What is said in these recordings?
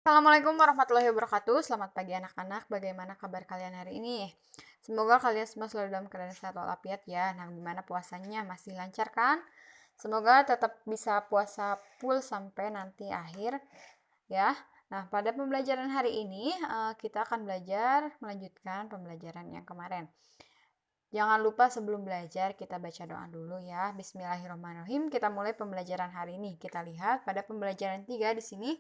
Assalamualaikum warahmatullahi wabarakatuh. Selamat pagi anak-anak. Bagaimana kabar kalian hari ini? Semoga kalian semua selalu dalam keadaan sehat walafiat ya. Nah, gimana puasanya? Masih lancar kan? Semoga tetap bisa puasa full sampai nanti akhir ya. Nah, pada pembelajaran hari ini kita akan belajar melanjutkan pembelajaran yang kemarin. Jangan lupa sebelum belajar kita baca doa dulu ya. Bismillahirrahmanirrahim. Kita mulai pembelajaran hari ini. Kita lihat pada pembelajaran 3 di sini.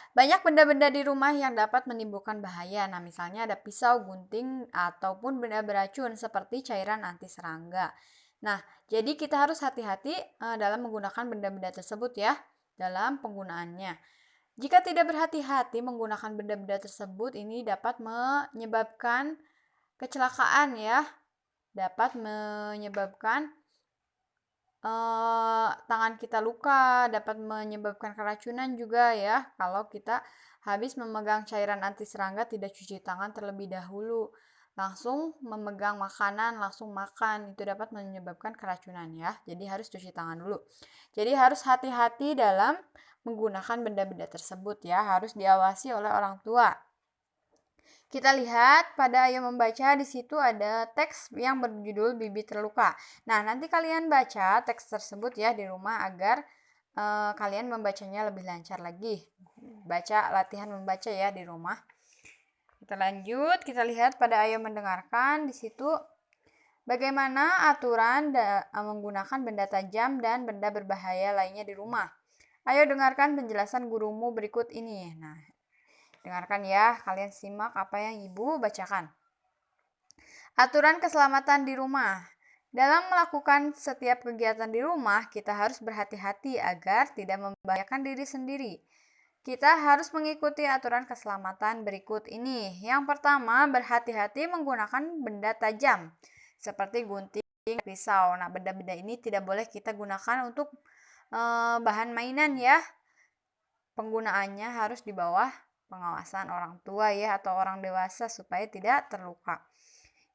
Banyak benda-benda di rumah yang dapat menimbulkan bahaya. Nah, misalnya ada pisau, gunting, ataupun benda beracun seperti cairan anti serangga. Nah, jadi kita harus hati-hati dalam menggunakan benda-benda tersebut ya, dalam penggunaannya. Jika tidak berhati-hati menggunakan benda-benda tersebut, ini dapat menyebabkan kecelakaan ya, dapat menyebabkan tangan kita luka, dapat menyebabkan keracunan juga ya, kalau kita habis memegang cairan anti serangga tidak cuci tangan terlebih dahulu, langsung memegang makanan, langsung makan, itu dapat menyebabkan keracunan ya. Jadi harus cuci tangan dulu. Jadi harus hati-hati dalam menggunakan benda-benda tersebut ya, harus diawasi oleh orang tua. Kita lihat pada Ayo Membaca, di situ ada teks yang berjudul Bibit Terluka. Nah, nanti kalian baca teks tersebut ya di rumah agar kalian membacanya lebih lancar lagi. Baca latihan membaca ya di rumah. Kita lanjut, kita lihat pada Ayo Mendengarkan, di situ bagaimana aturan menggunakan benda tajam dan benda berbahaya lainnya di rumah. Ayo dengarkan penjelasan gurumu berikut ini. Nah, dengarkan ya, kalian simak apa yang Ibu bacakan. Aturan keselamatan di rumah. Dalam melakukan setiap kegiatan di rumah, kita harus berhati-hati agar tidak membahayakan diri sendiri. Kita harus mengikuti aturan keselamatan berikut ini. Yang pertama, berhati-hati menggunakan benda tajam, seperti gunting, pisau. Nah, benda-benda ini tidak boleh kita gunakan untuk bahan mainan ya. Penggunaannya harus di bawah pengawasan orang tua ya, atau orang dewasa supaya tidak terluka.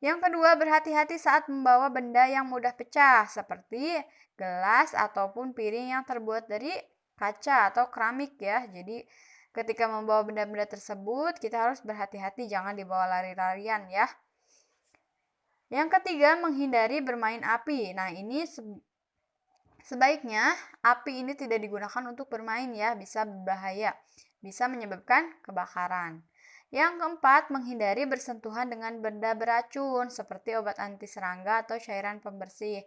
Yang kedua, berhati-hati saat membawa benda yang mudah pecah, seperti gelas ataupun piring yang terbuat dari kaca atau keramik ya. Jadi, ketika membawa benda-benda tersebut, kita harus berhati-hati, jangan dibawa lari-larian ya. Yang ketiga, menghindari bermain api. Nah, ini sebaiknya api ini tidak digunakan untuk bermain ya, bisa berbahaya, bisa menyebabkan kebakaran. Yang keempat, menghindari bersentuhan dengan benda beracun seperti obat anti serangga atau cairan pembersih.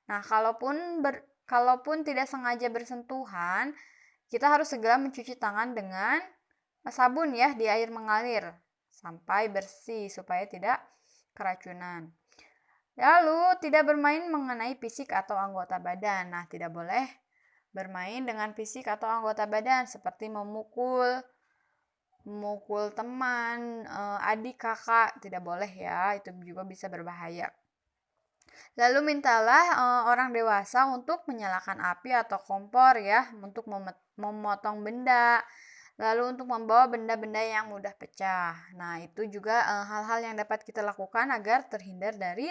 Nah, kalaupun tidak sengaja bersentuhan, kita harus segera mencuci tangan dengan sabun ya di air mengalir sampai bersih supaya tidak keracunan. Lalu, tidak bermain mengenai fisik atau anggota badan. Nah, tidak boleh bermain dengan fisik atau anggota badan seperti memukul teman, adik, kakak, tidak boleh ya, itu juga bisa berbahaya. Lalu mintalah orang dewasa untuk menyalakan api atau kompor ya, untuk memotong benda, lalu untuk membawa benda-benda yang mudah pecah. Nah, itu juga hal-hal yang dapat kita lakukan agar terhindar dari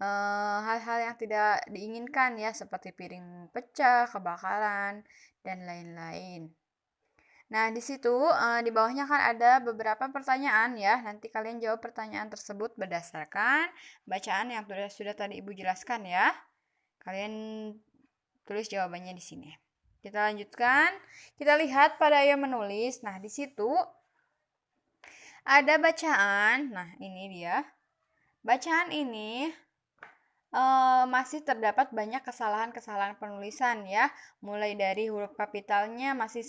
hal-hal yang tidak diinginkan ya, seperti piring pecah, kebakaran, dan lain-lain. Nah, di situ di bawahnya kan ada beberapa pertanyaan ya. Nanti kalian jawab pertanyaan tersebut berdasarkan bacaan yang sudah tadi Ibu jelaskan ya. Kalian tulis jawabannya di sini. Kita lanjutkan. Kita lihat pada yang menulis. Nah, di situ ada bacaan. Nah, ini dia. Bacaan ini masih terdapat banyak kesalahan-kesalahan penulisan ya. Mulai dari huruf kapitalnya masih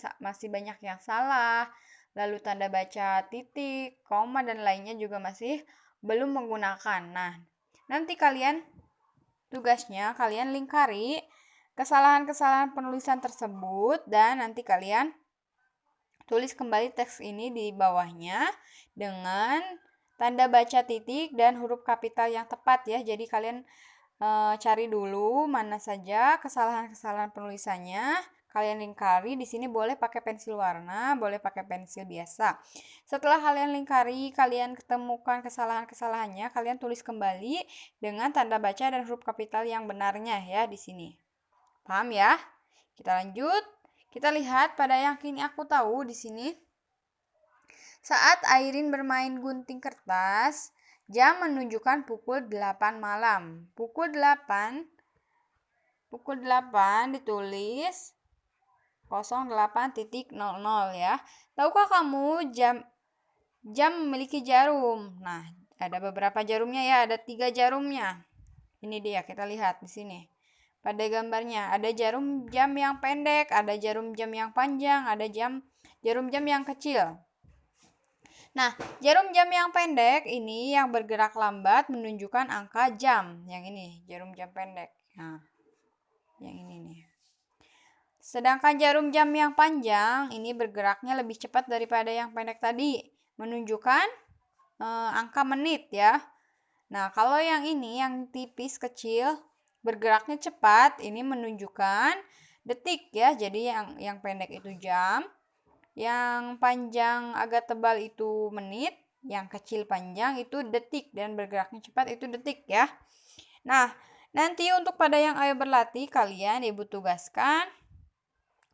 banyak yang salah. Lalu tanda baca titik, koma, dan lainnya juga masih belum menggunakan. Nah, nanti tugasnya kalian lingkari kesalahan-kesalahan penulisan tersebut dan nanti kalian tulis kembali teks ini di bawahnya dengan tanda baca titik dan huruf kapital yang tepat ya. Jadi kalian cari dulu mana saja kesalahan-kesalahan penulisannya. Kalian lingkari, di sini boleh pakai pensil warna, boleh pakai pensil biasa. Setelah kalian lingkari, kalian ketemukan kesalahan-kesalahannya, kalian tulis kembali dengan tanda baca dan huruf kapital yang benarnya ya di sini. Paham ya? Kita lanjut. Kita lihat pada yang kini aku tahu di sini. Saat Airin bermain gunting kertas, jam menunjukkan pukul 8 malam. Pukul 8 ditulis 08.00 ya. Tahukah kamu jam memiliki jarum? Nah, ada beberapa jarumnya ya, ada 3 jarumnya. Ini dia, kita lihat di sini. Pada gambarnya ada jarum jam yang pendek, ada jarum jam yang panjang, ada jarum jam yang kecil. Nah, jarum jam yang pendek ini yang bergerak lambat menunjukkan angka jam. Yang ini, jarum jam pendek. Nah, yang ini nih. Sedangkan jarum jam yang panjang ini bergeraknya lebih cepat daripada yang pendek tadi, menunjukkan angka menit ya. Nah, kalau yang ini yang tipis kecil bergeraknya cepat, ini menunjukkan detik ya. Jadi yang pendek itu jam, yang panjang agak tebal itu menit, yang kecil panjang itu detik dan bergeraknya cepat itu detik ya. Nah, nanti untuk pada yang ayo berlatih kalian Ibu tugaskan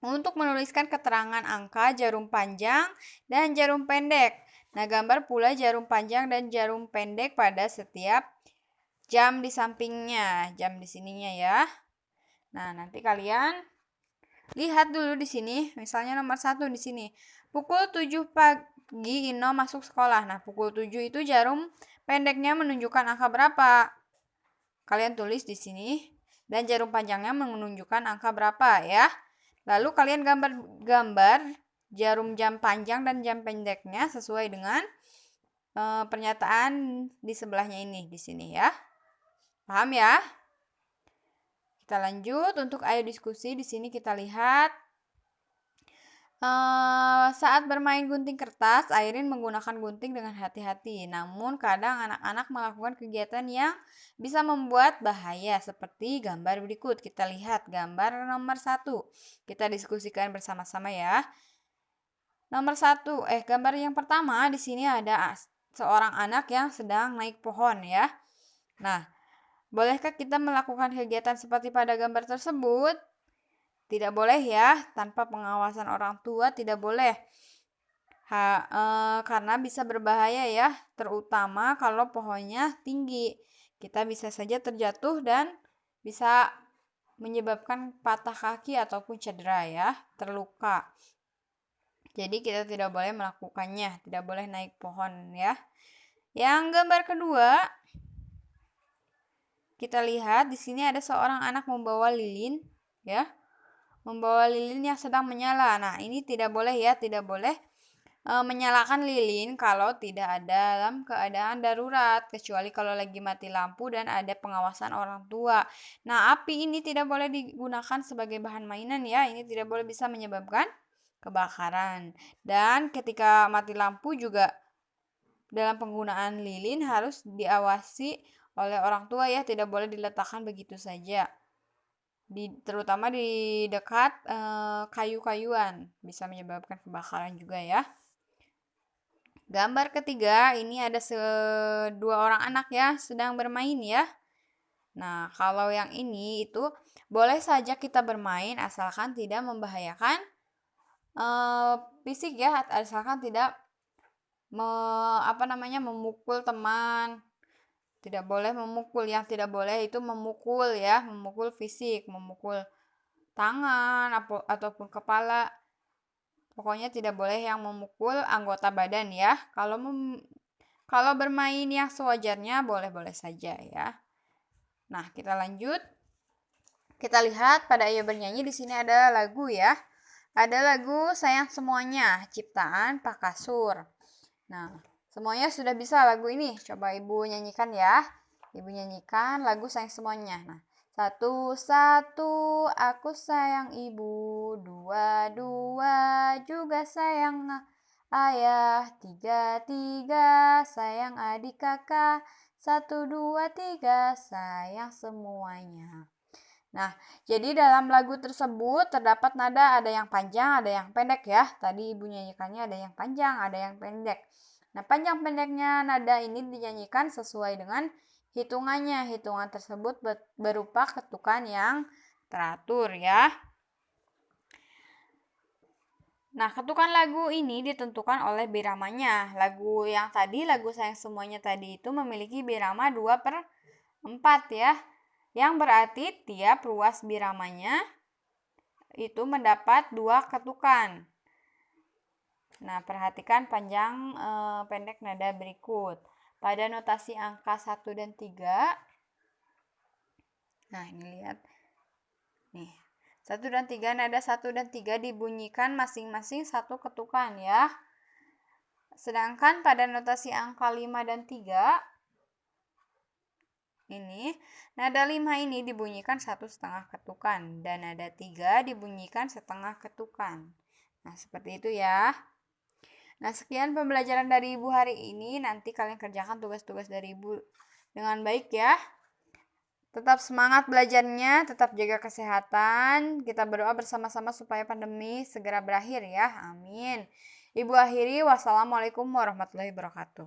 untuk menuliskan keterangan angka jarum panjang dan jarum pendek. Nah, gambar pula jarum panjang dan jarum pendek pada setiap jam di sampingnya, jam di sininya ya. Nah, nanti kalian lihat dulu di sini, misalnya nomor 1 di sini. Pukul 7 pagi Ino masuk sekolah. Nah, pukul 7 itu jarum pendeknya menunjukkan angka berapa? Kalian tulis di sini. Dan jarum panjangnya menunjukkan angka berapa ya. Lalu kalian gambar jarum jam panjang dan jam pendeknya sesuai dengan pernyataan di sebelahnya ini, di sini ya. Paham ya? Kita lanjut untuk ayo diskusi. Di sini kita lihat saat bermain gunting kertas, Airin menggunakan gunting dengan hati-hati. Namun kadang anak-anak melakukan kegiatan yang bisa membuat bahaya seperti gambar berikut. Kita lihat gambar nomor 1. Kita diskusikan bersama-sama ya. Nomor 1, gambar yang pertama di sini ada seorang anak yang sedang naik pohon ya. Nah, bolehkah kita melakukan kegiatan seperti pada gambar tersebut? Tidak boleh ya, tanpa pengawasan orang tua tidak boleh. Karena bisa berbahaya ya, terutama kalau pohonnya tinggi. Kita bisa saja terjatuh dan bisa menyebabkan patah kaki ataupun cedera ya, terluka. Jadi kita tidak boleh melakukannya, tidak boleh naik pohon ya. Yang gambar kedua, kita lihat di sini ada seorang anak membawa lilin ya. Membawa lilin yang sedang menyala. Nah, ini tidak boleh ya, tidak boleh menyalakan lilin kalau tidak ada dalam keadaan darurat, kecuali kalau lagi mati lampu dan ada pengawasan orang tua. Nah, api ini tidak boleh digunakan sebagai bahan mainan ya, ini tidak boleh bisa menyebabkan kebakaran. Dan ketika mati lampu juga dalam penggunaan lilin harus diawasi oleh orang tua ya, tidak boleh diletakkan begitu saja. Terutama di dekat kayu-kayuan, bisa menyebabkan kebakaran juga ya. Gambar ketiga, ini ada dua orang anak ya sedang bermain ya. Nah, kalau yang ini itu boleh saja kita bermain asalkan tidak membahayakan fisik ya, asalkan tidak memukul teman. Tidak boleh memukul, yang tidak boleh itu memukul ya, memukul fisik, memukul tangan ataupun kepala. Pokoknya tidak boleh yang memukul anggota badan ya. Kalau bermain yang sewajarnya boleh-boleh saja ya. Nah, kita lanjut. Kita lihat pada Ayo Bernyanyi di sini ada lagu ya. Ada lagu Sayang Semuanya, ciptaan Pak Kasur. Nah, semuanya sudah bisa lagu ini. Coba Ibu nyanyikan ya. Ibu nyanyikan lagu Sayang Semuanya. Nah, 1, 1 aku sayang ibu, 2, 2 juga sayang ayah, 3, 3 sayang adik kakak, 1, 2, 3 sayang semuanya. Nah, jadi dalam lagu tersebut terdapat nada ada yang panjang, ada yang pendek ya. Tadi Ibu nyanyikannya ada yang panjang, ada yang pendek. Nah, panjang pendeknya nada ini dinyanyikan sesuai dengan hitungannya. Hitungan tersebut berupa ketukan yang teratur ya. Nah, ketukan lagu ini ditentukan oleh biramanya. Lagu yang tadi, lagu Sayang Semuanya tadi itu memiliki birama 2/4 ya. Yang berarti tiap ruas biramanya itu mendapat 2 ketukan. Nah, perhatikan panjang pendek nada berikut. Pada notasi angka 1 dan 3, nah ini lihat. Nih, 1 dan 3, nada 1 dan 3 dibunyikan masing-masing 1 ketukan ya. Sedangkan pada notasi angka 5 dan 3, ini, nada 5 ini dibunyikan 1,5 ketukan. Dan nada 3 dibunyikan setengah ketukan. Nah, seperti itu ya. Nah, sekian pembelajaran dari Ibu hari ini. Nanti kalian kerjakan tugas-tugas dari Ibu dengan baik ya. Tetap semangat belajarnya, tetap jaga kesehatan. Kita berdoa bersama-sama supaya pandemi segera berakhir ya. Amin. Ibu akhiri, wassalamualaikum warahmatullahi wabarakatuh.